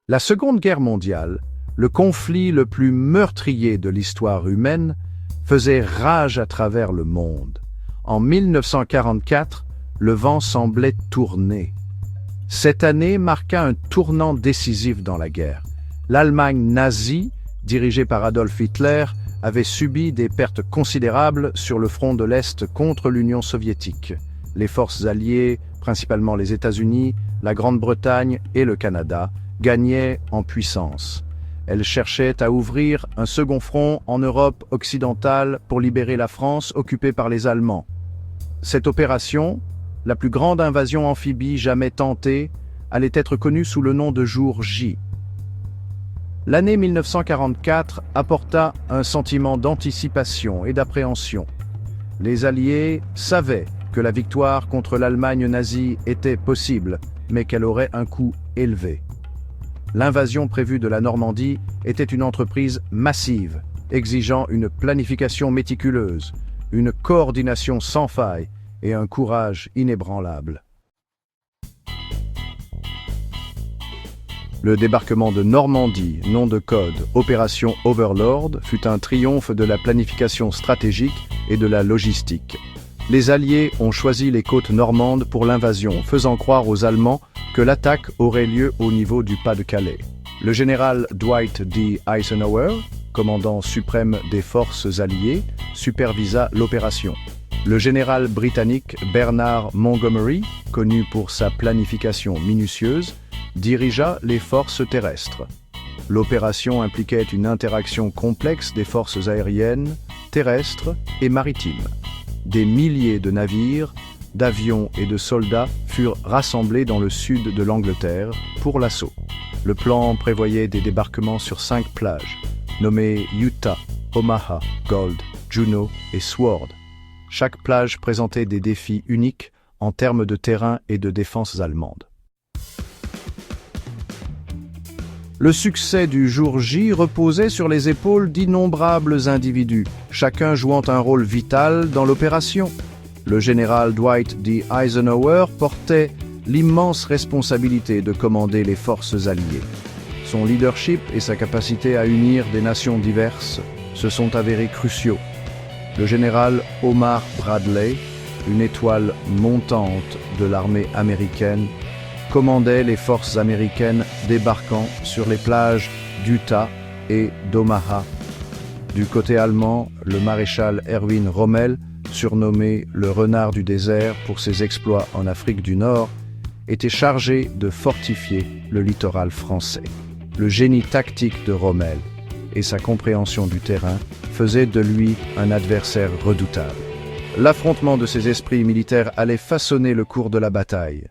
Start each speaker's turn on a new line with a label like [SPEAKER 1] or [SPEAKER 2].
[SPEAKER 1] La Seconde Guerre mondiale, le conflit le plus meurtrier de l'histoire humaine, faisait rage à travers le monde. En 1944, le vent semblait tourner. Cette année marqua un tournant décisif dans la guerre. L'Allemagne nazie, dirigée par Adolf Hitler, avait subi des pertes considérables sur le front de l'Est contre l'Union soviétique. Les forces alliées, principalement les États-Unis, la Grande-Bretagne et le Canada, gagnaient en puissance. Elles cherchaient à ouvrir un second front en Europe occidentale pour libérer la France occupée par les Allemands. Cette opération, la plus grande invasion amphibie jamais tentée, allait être connue sous le nom de Jour J. L'année 1944 apporta un sentiment d'anticipation et d'appréhension. Les Alliés savaient que la victoire contre l'Allemagne nazie était possible, mais qu'elle aurait un coût élevé. L'invasion prévue de la Normandie était une entreprise massive, exigeant une planification méticuleuse, une coordination sans faille et un courage inébranlable. Le débarquement de Normandie, nom de code Opération Overlord, fut un triomphe de la planification stratégique et de la logistique. Les Alliés ont choisi les côtes normandes pour l'invasion, faisant croire aux Allemands que l'attaque aurait lieu au niveau du Pas-de-Calais. Le général Dwight D. Eisenhower, commandant suprême des forces alliées, supervisa l'opération. Le général britannique Bernard Montgomery, connu pour sa planification minutieuse, dirigea les forces terrestres. L'opération impliquait une interaction complexe des forces aériennes, terrestres et maritimes. Des milliers de navires, d'avions et de soldats furent rassemblés dans le sud de l'Angleterre pour l'assaut. Le plan prévoyait des débarquements sur 5 plages, nommées Utah, Omaha, Gold, Juno et Sword. Chaque plage présentait des défis uniques en termes de terrain et de défense allemande. Le succès du jour J reposait sur les épaules d'innombrables individus, chacun jouant un rôle vital dans l'opération. Le général Dwight D. Eisenhower portait l'immense responsabilité de commander les forces alliées. Son leadership et sa capacité à unir des nations diverses se sont avérés cruciaux. Le général Omar Bradley, une étoile montante de l'armée américaine, commandait les forces américaines débarquant sur les plages d'Utah et d'Omaha. Du côté allemand, le maréchal Erwin Rommel, surnommé le renard du désert pour ses exploits en Afrique du Nord, était chargé de fortifier le littoral français. Le génie tactique de Rommel et sa compréhension du terrain faisaient de lui un adversaire redoutable. L'affrontement de ces esprits militaires allait façonner le cours de la bataille.